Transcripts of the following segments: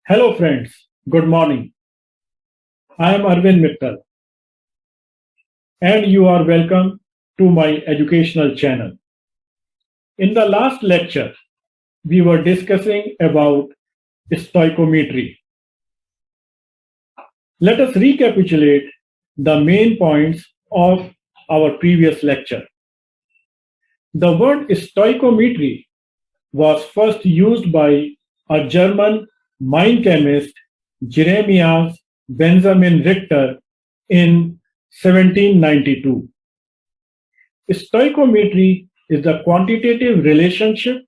Hello friends, good morning. I am Arvind Mittal and you are welcome to my educational channel. In the last lecture, we were discussing about stoichiometry. Let us recapitulate the main points of our previous lecture. The word stoichiometry was first used by a German mind chemist, Jeremias Benjamin Richter, in 1792. Stoichiometry is the quantitative relationship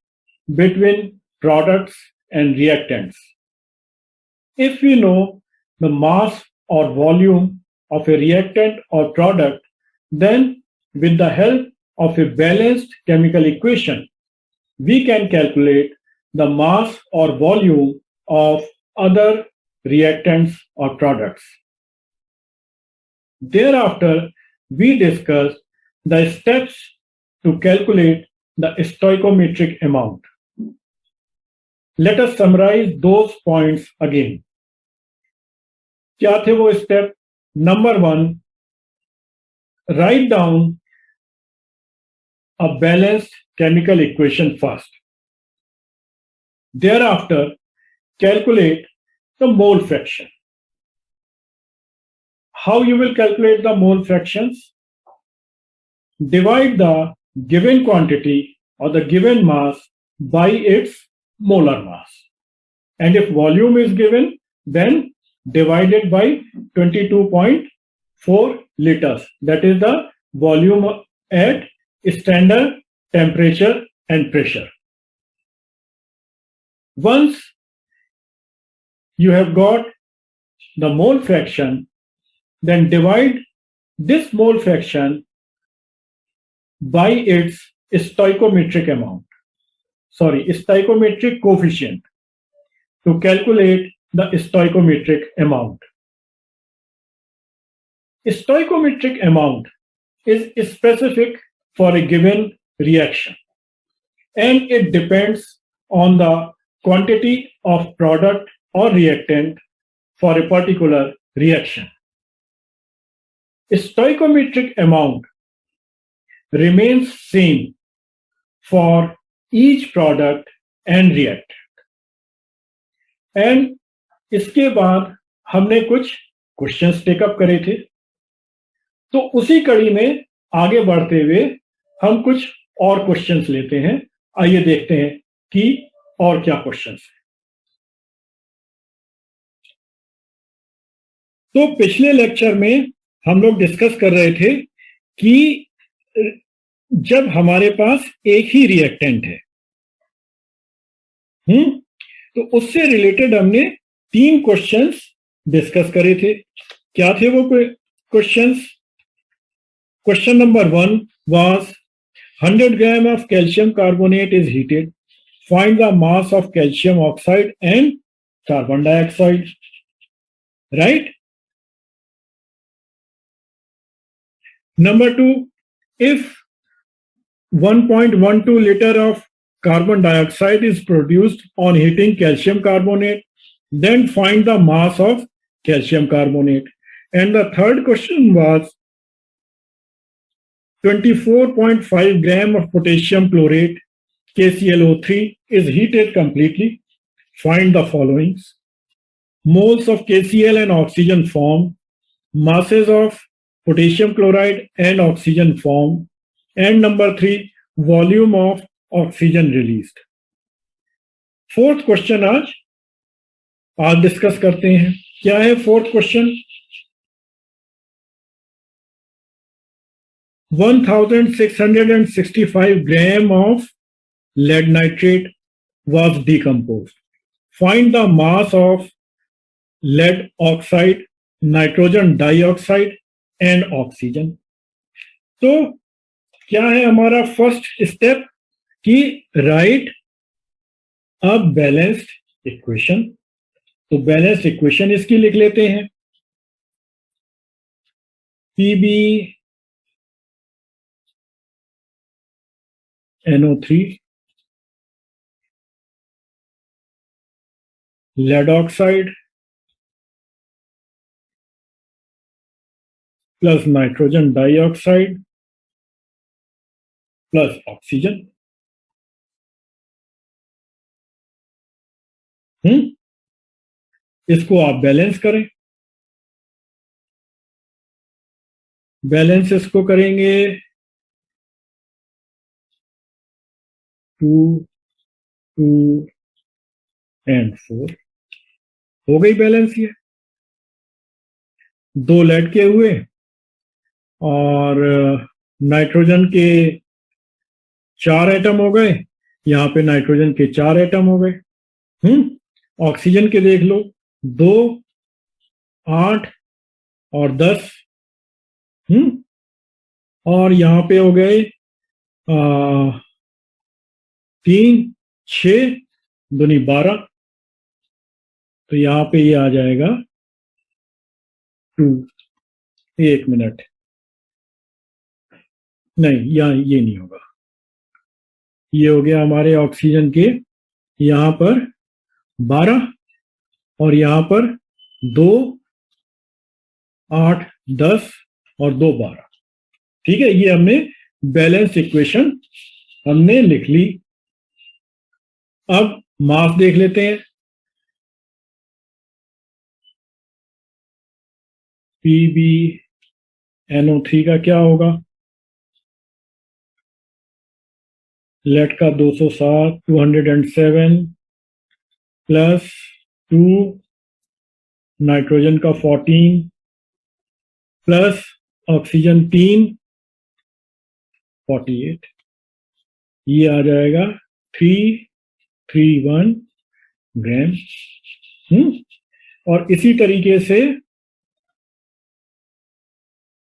between products and reactants. If we know the mass or volume of a reactant or product, then with the help of a balanced chemical equation, we can calculate the mass or volume of other reactants or products. Thereafter, we discussed the steps to calculate the stoichiometric amount. Let us summarize those points again. क्या थे वो step? Number 1, write down a balanced chemical equation first. Thereafter, calculate the mole fraction. How you will calculate the mole fractions? Divide the given quantity or the given mass by its molar mass. And if volume is given, then divide it by 22.4 liters. That is the volume at standard temperature and pressure. Once you have got the mole fraction, then divide this mole fraction by its stoichiometric coefficient to calculate the stoichiometric amount. Stoichiometric amount is specific for a given reaction and it depends on the quantity of product or reactant for a particular reaction. Stoichiometric amount remains same for each product and reactant. And इसके बाद हमने कुछ questions take up करे थे, तो उसी कड़ी में आगे बढ़ते हुए हम कुछ और क्वेश्चंस लेते हैं. आइए देखते हैं कि और क्या क्वेश्चंस हैं. तो पिछले लेक्चर में हम लोग डिस्कस कर रहे थे कि जब हमारे पास एक ही रिएक्टेंट है, तो उससे रिलेटेड हमने 3 क्वेश्चंस डिस्कस करे थे. क्या थे वो questions? Question number 1 was 100 gram of calcium carbonate is heated. Find the mass of calcium oxide and carbon dioxide. Right? Number 2, if 1.12 liter of carbon dioxide is produced on heating calcium carbonate, then find the mass of calcium carbonate. And the third question was 24.5 gram of potassium chlorate KClO3 is heated completely. Find the followings: moles of KCl and oxygen formed, masses of potassium chloride and oxygen formed, and number 3, volume of oxygen released. Fourth question आज discuss करते हैं. क्या है fourth question? 1665 gram of lead nitrate was decomposed. Find the mass of lead oxide, nitrogen dioxide and oxygen. तो क्या है हमारा first step कि राइट अ बैलेंस्ड इक्वेशन. तो बैलेंस्ड इक्वेशन इसकी लिख लेते हैं. PbNO3 lead oxide plus nitrogen dioxide plus oxygen. इसको आप बैलेंस करें. बैलेंस इसको करेंगे 2 2 एंड 4. हो गई बैलेंस. ये 2 लेड के हुए और नाइट्रोजन के 4 एटम हो गए. यहां पे नाइट्रोजन के 4 एटम हो गए. ऑक्सीजन के देख लो 2 8 और 10. और यहां पे हो गए 3 6 दूनी 12. तो यहां पे ये आ जाएगा 2. 1 मिनट. नहीं, यहाँ ये नहीं होगा. ये हो गया हमारे ऑक्सीजन के यहां पर 12 और यहां पर 2 8 10 और 2 12. ठीक है, ये हमने बैलेंस इक्वेशन हमने लिख ली. अब मास देख लेते हैं. PbNO3 का क्या होगा? लेड का 207 207 प्लस 2 नाइट्रोजन का 14 प्लस ऑक्सीजन 3 48. ये आ जाएगा 331 ग्राम. और इसी तरीके से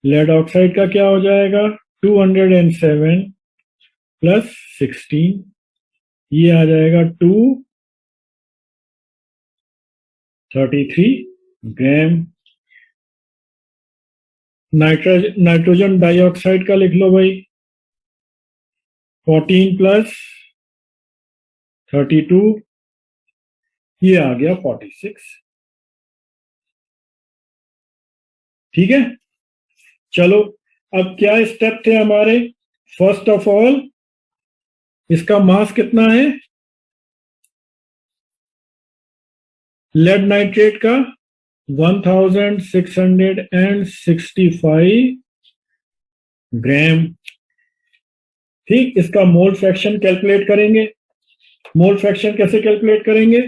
लेड ऑक्साइड का क्या हो जाएगा? 207 प्लस 16. ये आ जाएगा 233 ग्राम. नाइट्रोजन डाइऑक्साइड का लिख लो भाई. 14 प्लस 32. ये आ गया 46. ठीक है, चलो अब क्या स्टेप थे हमारे? फर्स्ट ऑफ ऑल इसका मास कितना है? लेड नाइट्रेट का 1665 ग्राम. ठीक, इसका मोल फ्रैक्शन कैलकुलेट करेंगे. मोल फ्रैक्शन कैसे कैलकुलेट करेंगे?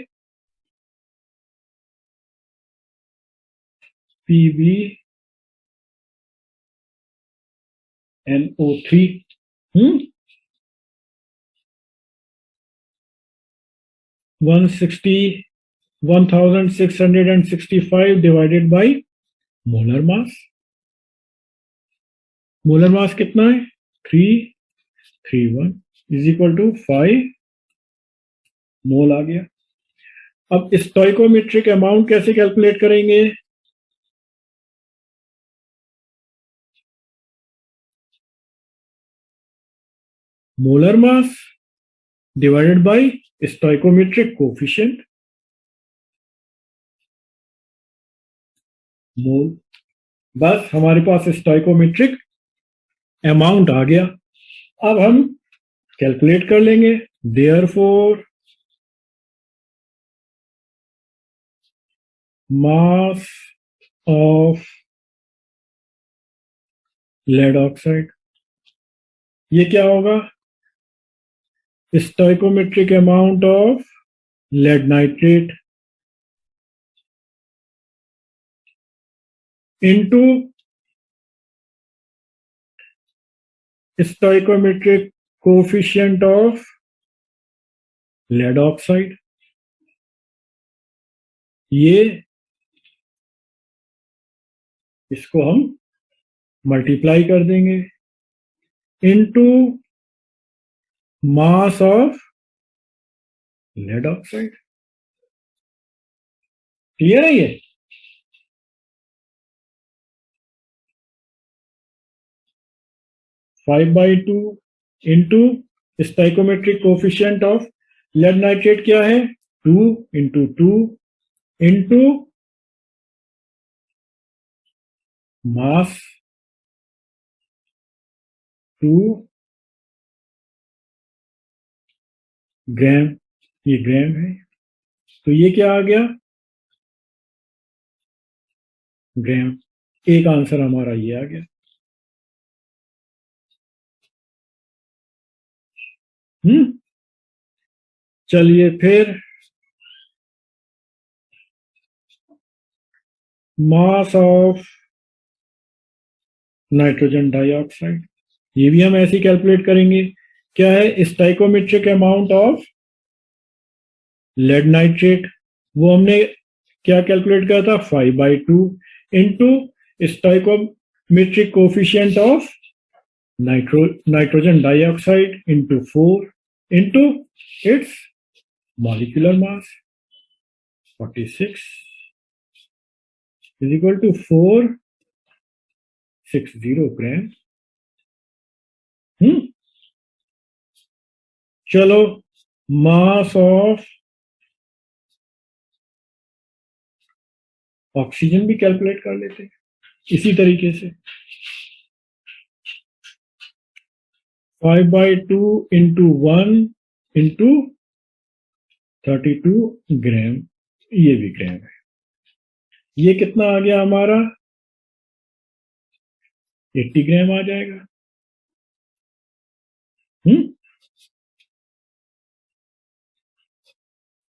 PbNO3 1665 divided by molar mass. Molar mass कितना है? 331 इज इक्वल टू 5 मोल आ गया. अब स्टोइकोमेट्रिक अमाउंट कैसे कैलकुलेट करेंगे? Molar mass divided by stoichiometric coefficient mole. बस हमारे पास स्टोइकोमेट्रिक अमाउंट आ गया. अब हम कैलकुलेट कर लेंगे. Therefore mass of lead oxide, ये क्या होगा? Stoichiometric amount of lead nitrate into stoichiometric coefficient of lead oxide. ये इसको हम मल्टीप्लाई कर देंगे into mass of lead oxide. Clear है ये? Five by two into stoichiometric coefficient of lead nitrate क्या है? 2 इंटू 2 into mass to ग्राम, ये ग्राम है, तो ये क्या आ गया, ग्राम। एक आंसर हमारा ये आ गया। चलिए फिर मास ऑफ नाइट्रोजन डाइऑक्साइड, ये भी हम ऐसे ही कैलकुलेट करेंगे। क्या है, stoichiometric amount of lead nitrate, वो हमने क्या कैलकुलेट किया था, 5/2 into stoichiometric coefficient of nitrogen dioxide into 4 into its molecular mass 46 is equal to 460 gram. चलो मास ऑफ ऑक्सीजन भी कैलकुलेट कर लेते हैं इसी तरीके से। 5/2 इंटू 1 इंटू 32 ग्राम, ये भी ग्राम है। ये कितना आ गया हमारा, 80 ग्राम आ जाएगा।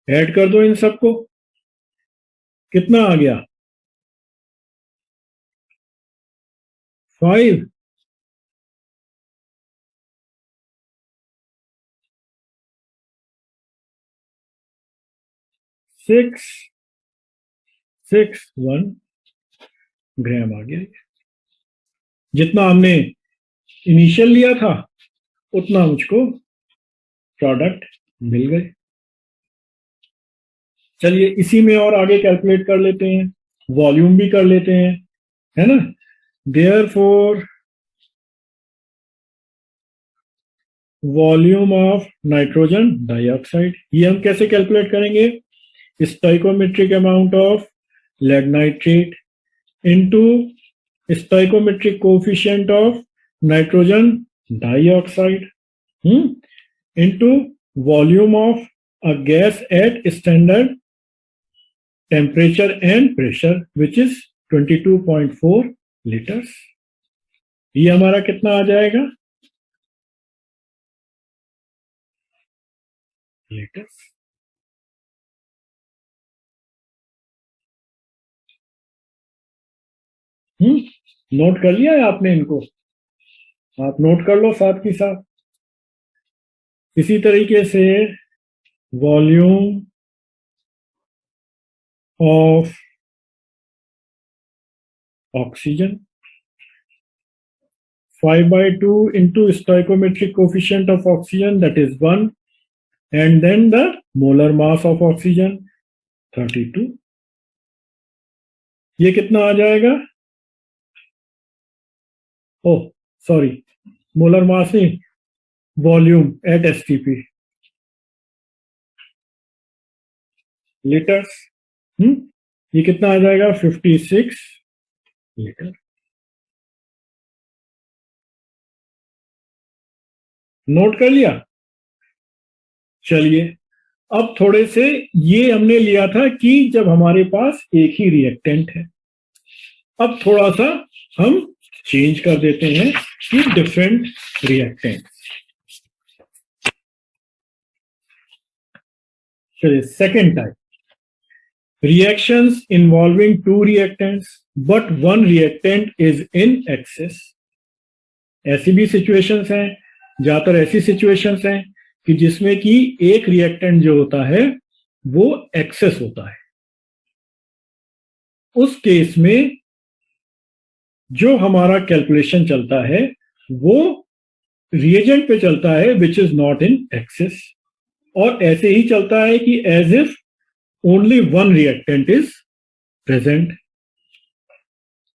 ऐड कर दो इन सबको, कितना आ गया, 5, 661 ग्राम आ गया। जितना हमने इनिशियल लिया था उतना मुझको प्रोडक्ट मिल गए। चलिए इसी में और आगे कैलकुलेट कर लेते हैं, वॉल्यूम भी कर लेते हैं, है ना। Therefore volume of nitrogen dioxide, ये हम कैसे कैलकुलेट करेंगे, stoichiometric amount of lead nitrate into stoichiometric coefficient of nitrogen dioxide into volume of a gas at standard temperature and pressure which is 22.4 litres. ये हमारा कितना आ जाएगा, लीटर्स। नोट कर लिया है आपने इनको, आप नोट कर लो साथ के साथ। इसी तरीके से volume of oxygen 5/2 into stoichiometric coefficient of oxygen, that is 1, and then the molar mass of oxygen 32। ये कितना आ जाएगा, ओह सॉरी, मोलर मास नहीं, वॉल्यूम एट एसटीपी, लीटर्स। ये कितना आ जाएगा, 56 लीटर। नोट कर लिया। चलिए अब थोड़े से, ये हमने लिया था कि जब हमारे पास एक ही रिएक्टेंट है, अब थोड़ा सा हम चेंज कर देते हैं कि डिफरेंट रिएक्टेंट। चलिए second type, reactions involving two reactants but one reactant is in excess। ऐसी भी सिचुएशंस हैं, ज्यादातर ऐसी सिचुएशंस हैं कि जिसमें कि एक रिएक्टेंट जो होता है वो एक्सेस होता है। उस केस में जो हमारा कैलकुलेशन चलता है वो रिएजेंट पे चलता है which is not in excess, और ऐसे ही चलता है कि as if only one reactant is present।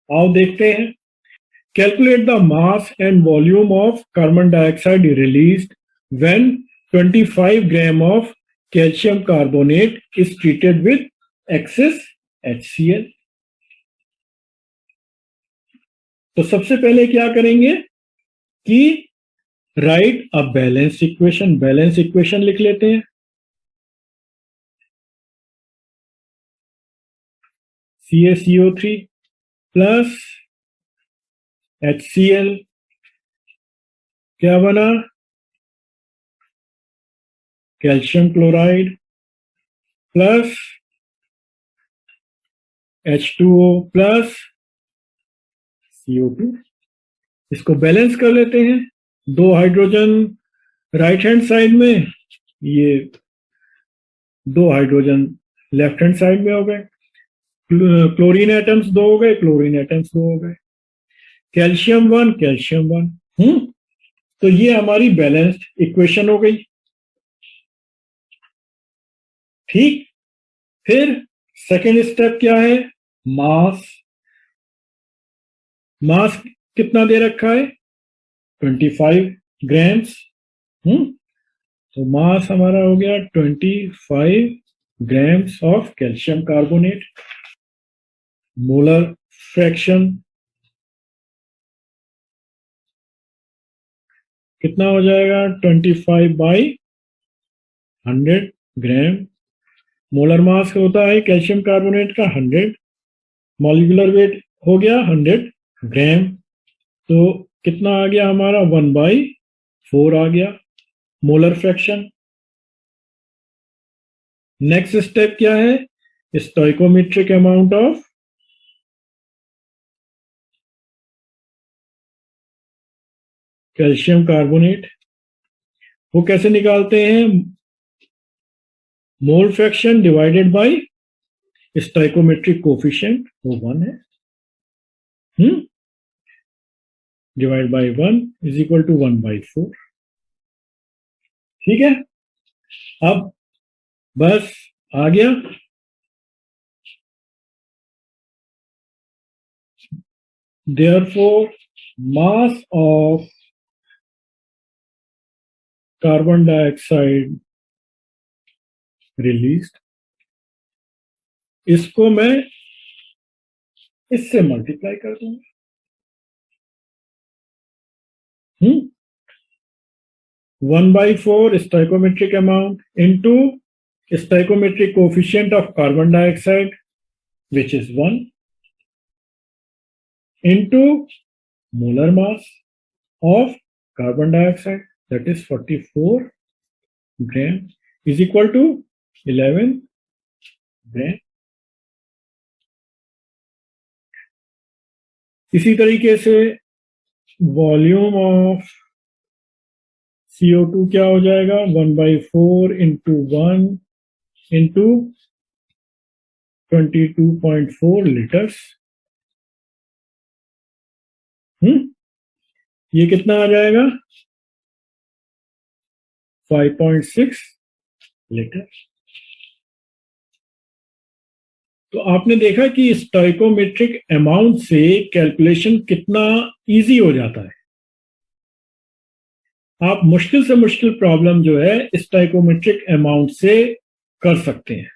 आओ देखते हैं। Calculate the mass and volume of carbon dioxide released when 25 gram of calcium carbonate is treated with excess HCl। तो सबसे पहले क्या करेंगे कि write a balance equation, balance equation लिख लेते हैं। CaCO3 प्लस HCl क्या बना, calcium chloride plus H2O plus CO2। इसको बैलेंस कर लेते हैं, दो हाइड्रोजन राइट हैंड साइड में, ये दो हाइड्रोजन लेफ्ट हैंड साइड में हो गए, क्लोरीन एटम्स दो हो गए, क्लोरीन एटम्स दो हो गए, कैल्शियम वन, कैल्शियम वन। तो ये हमारी बैलेंस्ड इक्वेशन हो गई। ठीक, फिर सेकेंड स्टेप क्या है, मास। मास कितना दे रखा है, 25 ग्राम्स। तो मास हमारा हो गया 25 grams of calcium carbonate. Molar fraction कितना हो जाएगा, 25/100 ग्राम। मोलर मास होता है कैल्शियम कार्बोनेट का 100, मॉलिक्यूलर वेट हो गया 100 ग्राम। तो कितना आ गया हमारा, 1/4 आ गया मोलर फ्रैक्शन। नेक्स्ट स्टेप क्या है, stoichiometric amount of calcium carbonate. वो कैसे निकालते हैं, mole fraction divided by stoichiometric coefficient, वो 1 है, divide by 1 is equal to 1/4। ठीक है, अब बस आ गया। Therefore, mass of carbon dioxide released, इसको मैं इससे मल्टीप्लाई कर दूंगा। 1/4 stoichiometric amount into stoichiometric coefficient of carbon dioxide, which is 1, into molar mass of carbon dioxide, that is 44 gram, is equal to 11 gram। इसी तरीके से वॉल्यूम ऑफ CO2 क्या हो जाएगा, 1/4 इंटू 1 इंटू 22.4 लीटर्स। ये कितना आ जाएगा, 5.6 लीटर। तो आपने देखा कि स्टोइकोमेट्रिक अमाउंट से कैलकुलेशन कितना इजी हो जाता है। आप मुश्किल से मुश्किल प्रॉब्लम जो है स्टोइकोमेट्रिक अमाउंट से कर सकते हैं।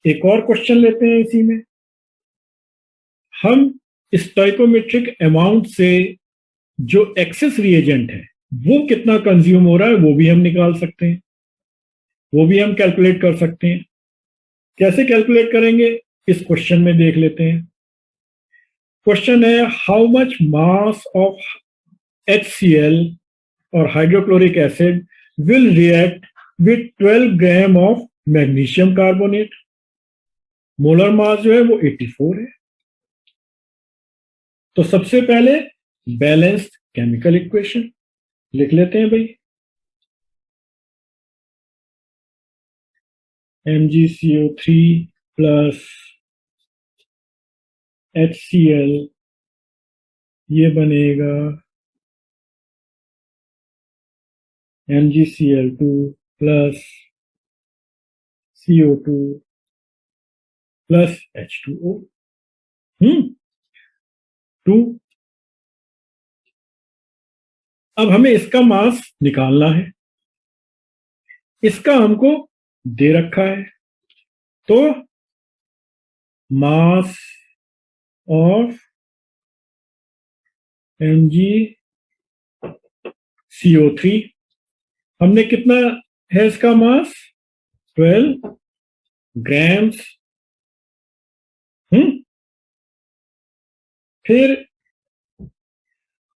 एक और क्वेश्चन लेते हैं इसी में। हम स्टोइकोमेट्रिक अमाउंट से जो एक्सेस रिएजेंट है वो कितना कंज्यूम हो रहा है वो भी हम निकाल सकते हैं, वो भी हम कैलकुलेट कर सकते हैं। कैसे कैलकुलेट करेंगे, इस क्वेश्चन में देख लेते हैं। क्वेश्चन है, how much mass of HCl और hydrochloric acid will react with 12 gram of magnesium carbonate. Molar mass जो है वो 84 है। तो सबसे पहले बैलेंस्ड केमिकल इक्वेशन लिख लेते हैं भाई। MgCO3 प्लस HCl, ये बनेगा MgCl2 plus CO2 plus H2O 2। अब हमें इसका मास निकालना है। इसका हमको दे रखा है तो मास ऑफ MgCO3, हमने कितना है इसका मास? 12 ग्राम्स। फिर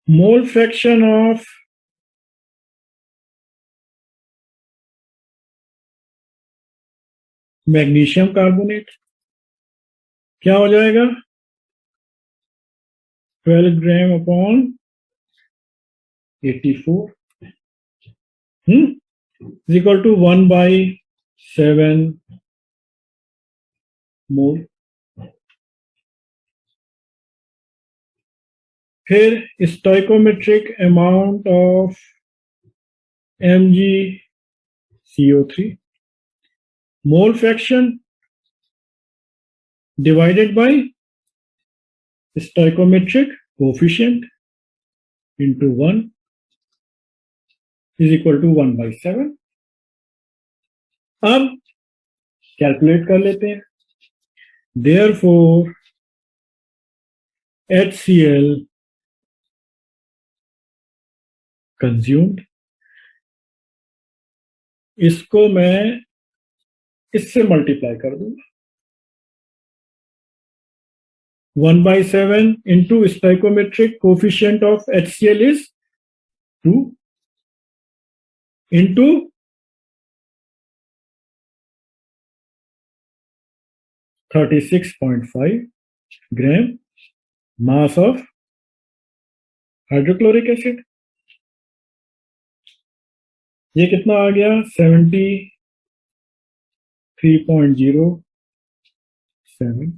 mole fraction of magnesium carbonate क्या हो जाएगा? 12 gram upon 84 is equal to 1/7 mole. फिर stoichiometric amount of MgCO3 mole fraction divided by stoichiometric coefficient into 1 is equal to 1/7। अब कैलकुलेट कर लेते हैं। देयरफॉर HCl कंज्यूम्ड, इसको मैं इससे मल्टीप्लाई कर दूंगा। 1/7 into stoichiometric coefficient of HCl is 2 into 36.5 gram mass of hydrochloric acid. ये कितना आ गया? 73.07।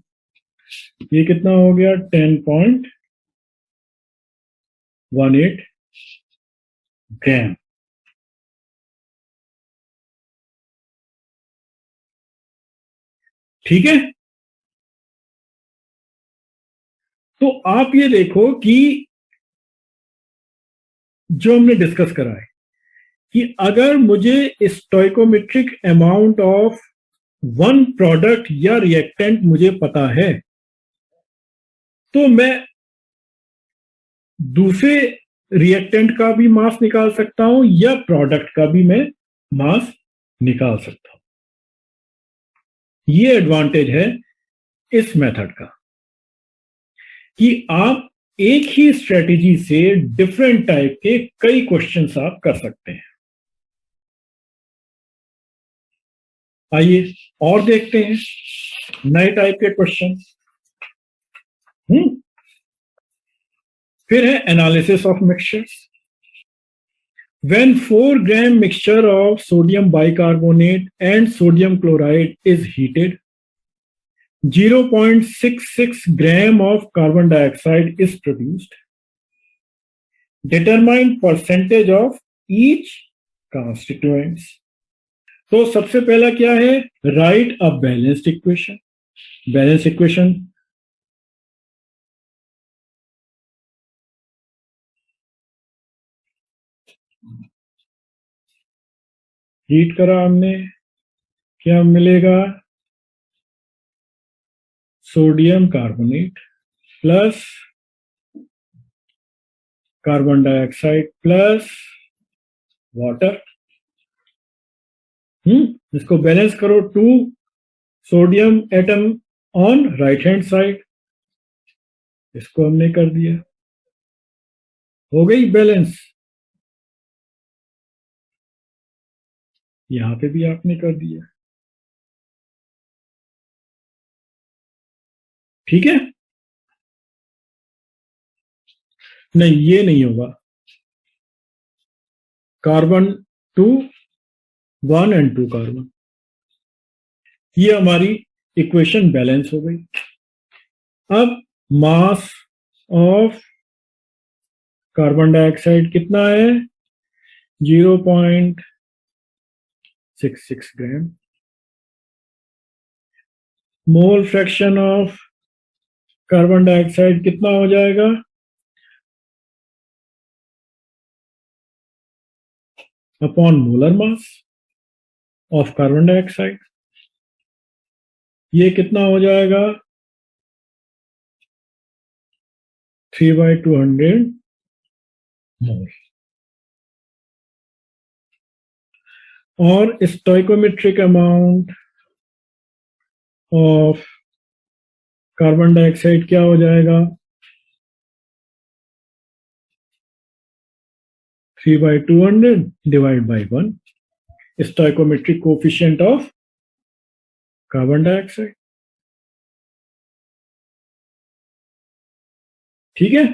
ये कितना हो गया? 10.18 ग्राम। ठीक है, तो आप ये देखो कि जो हमने डिस्कस करा है कि अगर मुझे stoichiometric amount of one product या रिएक्टेंट मुझे पता है, तो मैं दूसरे रिएक्टेंट का भी मास निकाल सकता हूं या प्रोडक्ट का भी मैं मास निकाल सकता हूं। ये एडवांटेज है इस मेथड का कि आप एक ही स्ट्रेटेजी से डिफरेंट टाइप के कई क्वेश्चंस आप कर सकते हैं। आइए और देखते हैं नए टाइप के क्वेश्चन। फिर है analysis of mixtures. When 4 gram mixture of sodium bicarbonate and sodium chloride is heated, 0.66 gram of carbon dioxide is produced. Determine percentage of each constituents. तो सबसे पहला क्या है? Right a balanced equation. Balance equation heat करा हमने, क्या मिलेगा? Sodium carbonate plus carbon dioxide plus water. इसको बैलेंस करो। 2 sodium atom on right hand side, इसको हमने कर दिया, हो गई बैलेंस। यहां पे भी आपने कर दिया। ठीक है, नहीं ये नहीं होगा। कार्बन 2 1 एंड 2 कार्बन, ये हमारी इक्वेशन बैलेंस हो गई। अब मास ऑफ कार्बन डाइऑक्साइड कितना है? 0.66 gram. Mole fraction of carbon dioxide कितना हो जाएगा? Upon molar mass of carbon dioxide. ये कितना हो जाएगा 3/200 मोल। और stoichiometric amount of carbon dioxide क्या हो जाएगा 3/200 divide by 1 stoichiometric coefficient of carbon dioxide. ठीक है,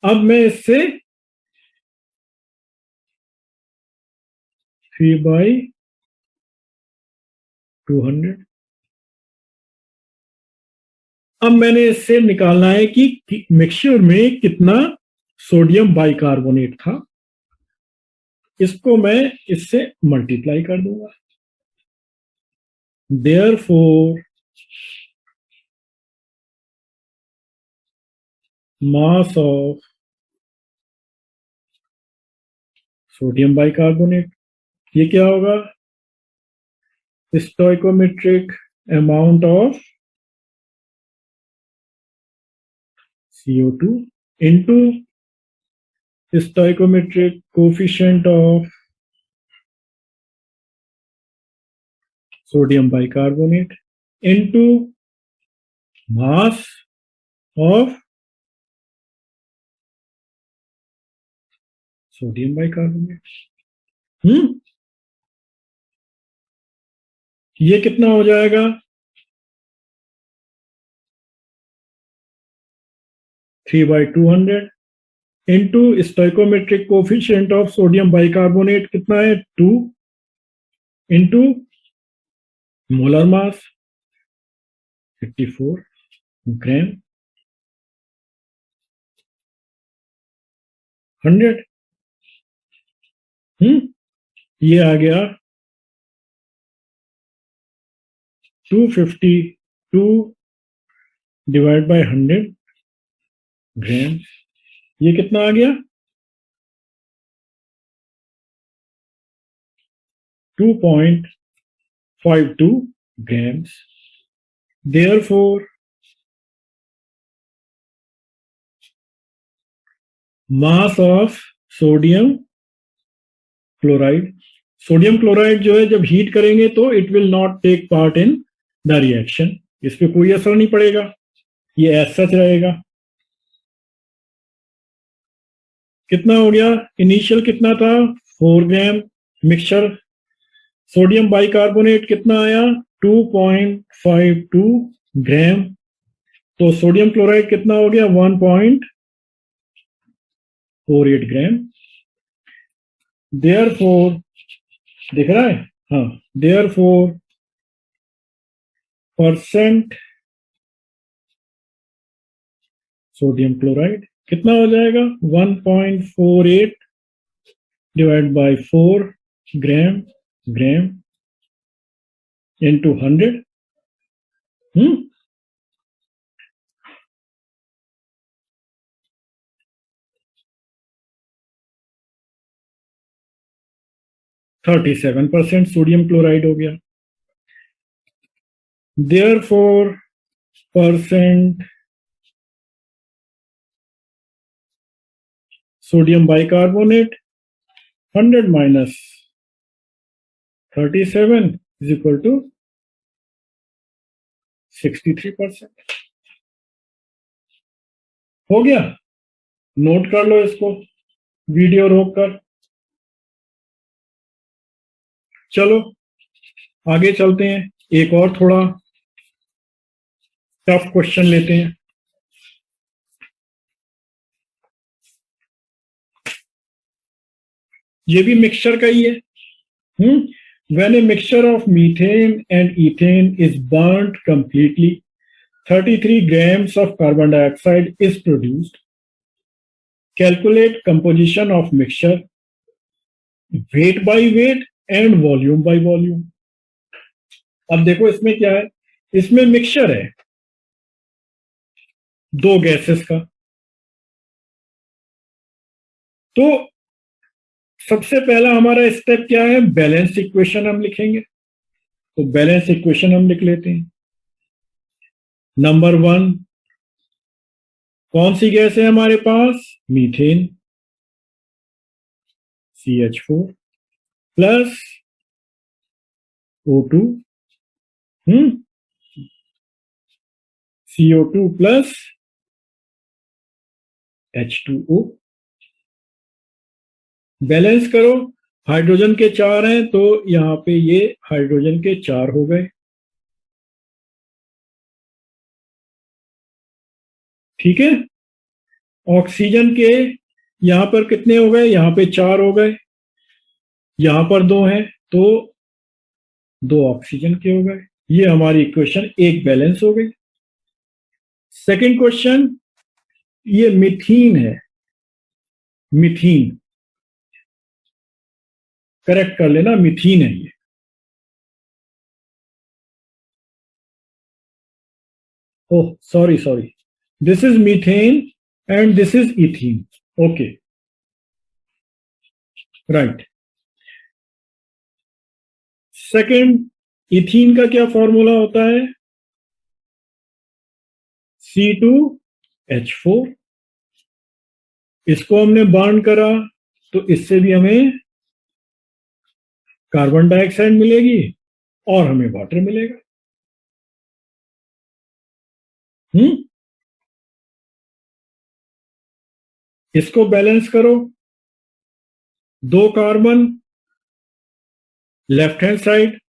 अब मैं इससे 3/200, अब मैंने इससे निकालना है कि मिक्सचर में कितना सोडियम बाइकार्बोनेट था। इसको मैं इससे मल्टीप्लाई कर दूंगा। Therefore mass of sodium bicarbonate, ये क्या होगा stoichiometric amount of CO2 into stoichiometric coefficient of sodium bicarbonate into mass of sodium bicarbonate। ये कितना हो जाएगा 3/200 into stoichiometric coefficient of sodium bicarbonate कितना है 2 इंटू मोलर मास 54 ग्राम 100। ये आ गया 252 डिवाइड बाय 100 ग्राम। ये कितना आ गया 2.52 grams। Therefore, mass of sodium chloride, sodium chloride जो है जब हीट करेंगे तो it will not take part in the reaction, इस पे कोई असर नहीं पड़ेगा, ये एज सच रहेगा। कितना हो गया इनिशियल कितना था 4 ग्राम मिक्सचर, सोडियम बाइकार्बोनेट कितना आया 2.52 ग्राम, तो सोडियम क्लोराइड कितना हो गया 1.48 ग्राम। देयरफॉर दिख रहा है, हाँ, देयरफॉर परसेंट सोडियम क्लोराइड कितना हो जाएगा 1.48 divide by 4 gram gram into 100। 37% sodium chloride हो गया। Therefore percent sodium bicarbonate 100 minus 37 is equal to 63%। हो गया, नोट कर लो इसको वीडियो रोक कर। चलो आगे चलते हैं, एक और थोड़ा टफ क्वेश्चन लेते हैं। ये भी मिक्सचर का ही है। When a mixture of methane and ethane is burnt completely, 33 grams of carbon dioxide is produced. Calculate composition of mixture, weight by weight and volume by volume. अब देखो इसमें क्या है, इसमें मिक्सचर है दो गैसेस का, तो सबसे पहला हमारा स्टेप क्या है बैलेंस इक्वेशन हम लिखेंगे। तो बैलेंस इक्वेशन हम लिख लेते हैं। नंबर 1, कौन सी गैस है हमारे पास? Methane, CH4 plus O2, CO2 plus H2O। Balance करो, हाइड्रोजन के 4 हैं तो यहां पे ये हाइड्रोजन के 4 हो गए। ठीक है, ऑक्सीजन के यहां पर कितने हो गए? यहां पे 4 हो गए, यहां पर 2 हैं तो 2 ऑक्सीजन के हो गए। ये हमारी इक्वेशन एक बैलेंस हो गई। सेकंड क्वेश्चन, ये मिथीन है, मिथीन करेक्ट कर लेना, मिथीन है ये। Oh sorry sorry, this is methane and this is ethene. Okay right. Second, ethene का क्या फॉर्मूला होता है? C2H4। इसको हमने बर्न करा तो इससे भी हमें कार्बन डाइऑक्साइड मिलेगी और हमें वाटर मिलेगा। हम्म, इसको बैलेंस करो, 2 कार्बन लेफ्ट हैंड साइड,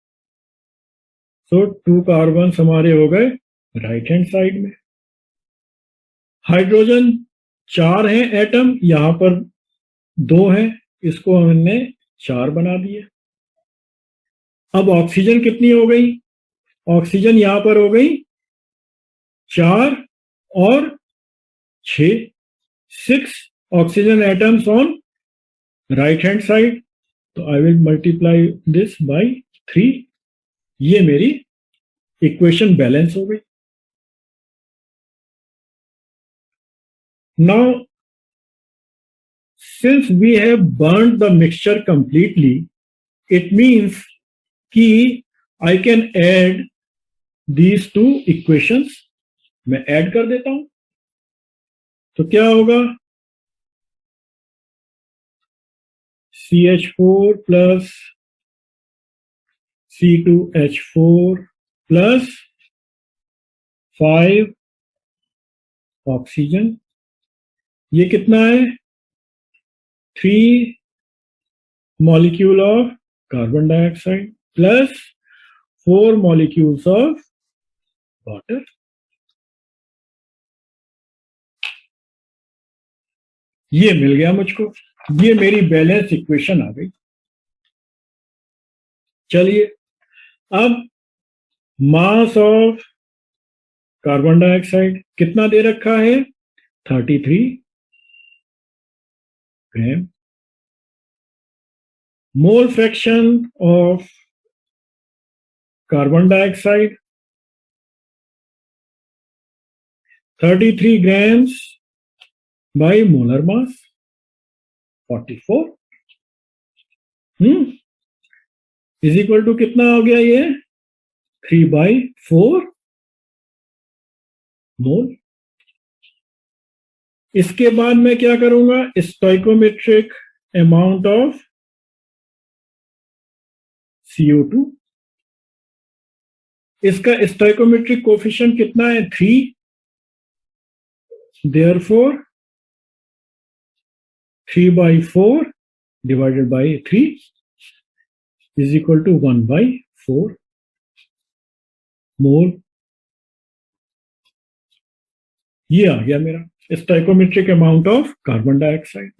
सो 2 कार्बन हमारे हो गए राइट हैंड साइड में। हाइड्रोजन 4 हैं एटम, यहां पर 2 हैं, इसको हमने 4 बना दिए। अब ऑक्सीजन कितनी हो गई? ऑक्सीजन यहां पर हो गई 4 और 6, 6 oxygen atoms on right hand side, तो I will multiply this by 3। ये मेरी इक्वेशन बैलेंस हो गई। Now since we have burn the mixture completely, it means कि I can add these two equations. मैं ऐड कर देता हूं तो क्या होगा? CH4 plus C2H4 plus 5 oxygen, ये कितना है? 3 molecule of carbon dioxide plus 4 molecules of water. ये मिल गया मुझको, ये मेरी बैलेंस इक्वेशन आ गई। चलिए, अब मास ऑफ कार्बन डाइऑक्साइड कितना दे रखा है? 33 gram. Mole fraction of carbon dioxide 33 grams by molar mass 44 is equal to कितना हो गया? ये 3/4 मोल। इसके बाद मैं क्या करूंगा? स्टोइकोमेट्रिक अमाउंट ऑफ CO2, इसका स्टोइकोमेट्रिक कोफिशिएंट कितना है? 3। Therefore 3/4 divided by 3 is equal to 1/4 mole. ये आ गया मेरा stoichiometric amount of carbon dioxide.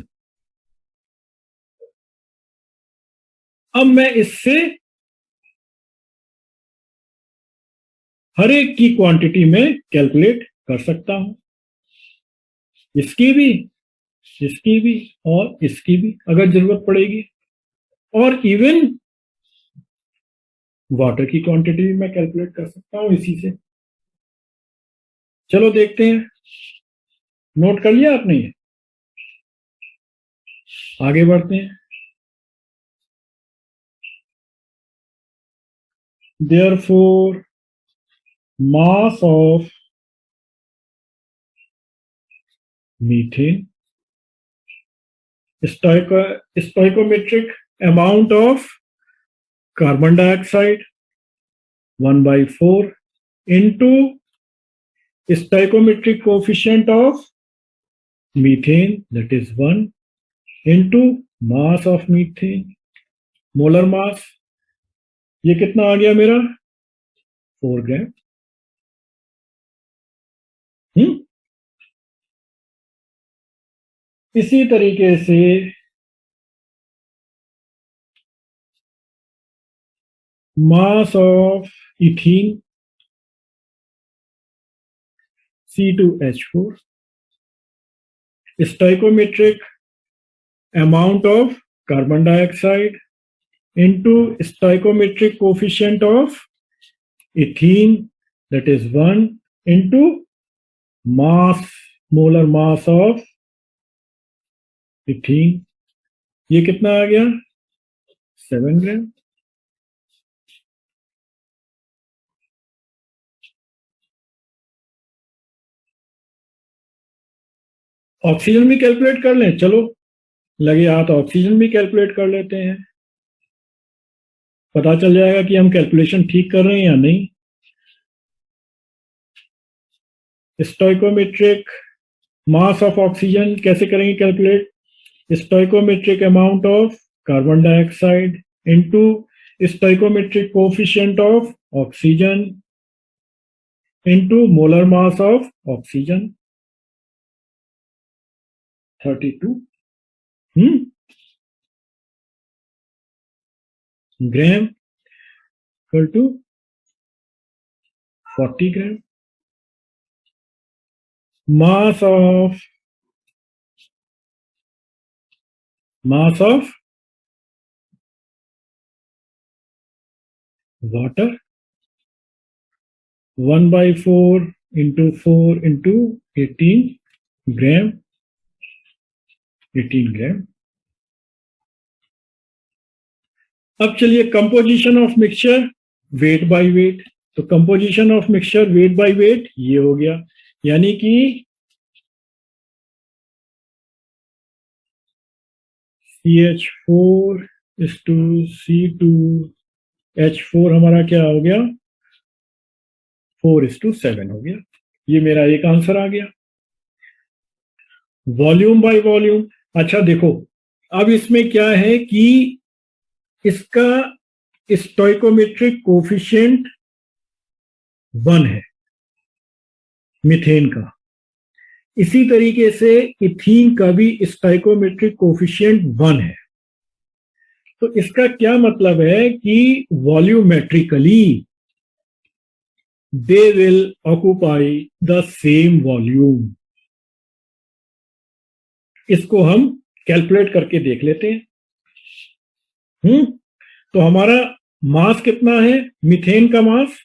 अब मैं इससे हर एक की क्वांटिटी में कैलकुलेट कर सकता हूं, इसकी भी, इसकी भी और इसकी भी अगर जरूरत पड़ेगी, और इवन वाटर की क्वांटिटी भी मैं कैलकुलेट कर सकता हूं इसी से। चलो देखते हैं, नोट कर लिया आपने? ये आगे बढ़ते हैं। Therefore, mass of methane, stoichiometric amount of carbon dioxide 1/4 into stoichiometric coefficient of methane, that is 1, into mass of methane, molar mass. ये कितना आ गया मेरा? 4 ग्राम. इसी तरीके से mass of ethene C2H4, stoichiometric amount of carbon dioxide into stoichiometric coefficient of ethene, that is 1, into mass, molar mass of ethene. ये कितना आ गया? 7 ग्राम. ऑक्सीजन भी कैलकुलेट कर लें. चलो, लगे हाथ ऑक्सीजन भी कैलकुलेट कर लेते हैं. पता चल जाएगा कि हम कैलकुलेशन ठीक कर रहे हैं या नहीं. स्टोइकोमेट्रिक मास ऑफ ऑक्सीजन कैसे करेंगे calculate? Stoichiometric amount of carbon dioxide into stoichiometric coefficient of oxygen into molar mass of oxygen 32 gram equal to 40 gram. mass of water 1/4 into 4 into 18 gram. 18 gram. अब चलिए composition of mixture weight by weight. तो composition of mixture weight by weight ये हो गया, यानी कि CH4 is to C2H4 हमारा क्या हो गया? 4:7 हो गया. ये मेरा एक आंसर आ गया. Volume by volume. अच्छा देखो, अब इसमें क्या है कि इसका स्टोइकोमेट्रिक कोफिशिएंट 1 है मीथेन का. इसी तरीके से इथीन का भी स्टोइकोमेट्रिक कोफिशिएंट 1 है. तो इसका क्या मतलब है कि volumetrically they will occupy the same volume. इसको हम कैलकुलेट करके देख लेते हैं. तो हमारा मास कितना है? मीथेन का मास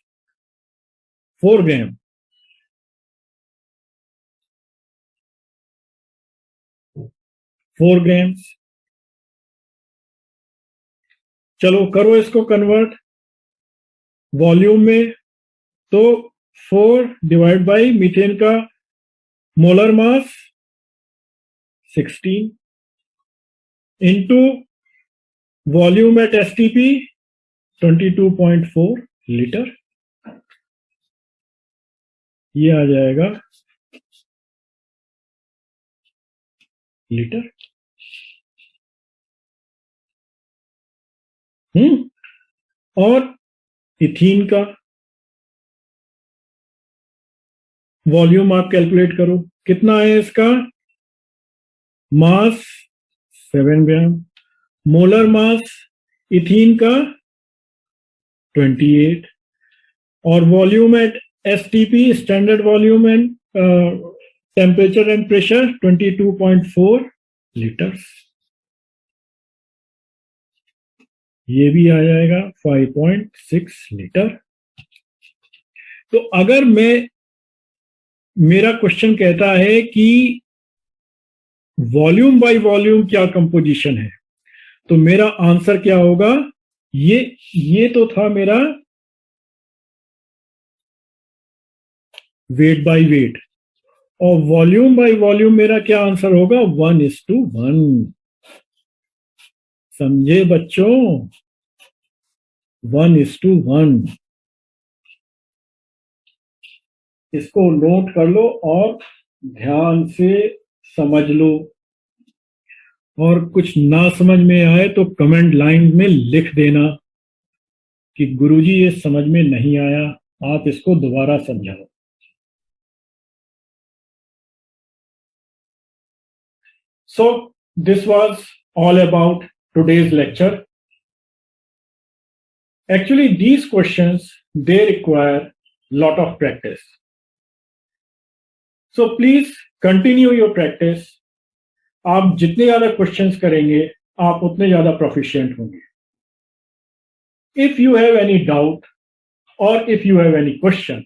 4 ग्राम. चलो करो इसको कन्वर्ट वॉल्यूम में. तो 4 डिवाइड बाई मीथेन का molar mass 16 into volume at STP 22.4 litre. ये आ जाएगा लीटर. और इथीन का वॉल्यूम आप कैलकुलेट करो, कितना है इसका? मास 7 ग्राम. मोलर मास इथीन का 28 और volume at STP standard volume and temperature and pressure 22.4 litres. ये भी आ जाएगा 5.6 लीटर. तो अगर मेरा क्वेश्चन कहता है कि वॉल्यूम बाय वॉल्यूम क्या कंपोजिशन है, तो मेरा आंसर क्या होगा? ये तो था मेरा वेट बाय वेट, और वॉल्यूम बाय वॉल्यूम मेरा क्या आंसर होगा? 1:1। समझे बच्चों? 1:1। इसको नोट कर लो और ध्यान से समझ लो, और कुछ ना समझ में आए तो कमेंट लाइन में लिख देना कि गुरुजी ये समझ में नहीं आया, आप इसको दोबारा समझाओ। So this was all about today's lecture. Actually, these questions, they require lot of practice. So please continue your practice. आप जितने ज्यादा क्वेश्चंस करेंगे आप उतने ज्यादा प्रोफिशिएंट होंगे. If you have any doubt or if you have any question,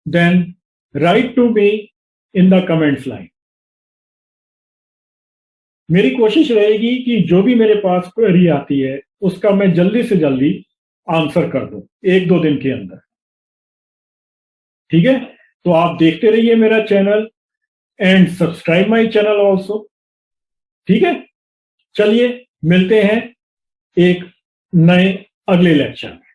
then write to me in the comments line. मेरी कोशिश रहेगी कि जो भी मेरे पास क्वेरी आती है उसका मैं जल्दी से जल्दी आंसर कर दूं 1-2 दिन के अंदर. ठीक है, तो आप देखते रहिए मेरा channel and subscribe my channel also. ठीक है, चलिए मिलते हैं एक नए अगले लेक्चर में.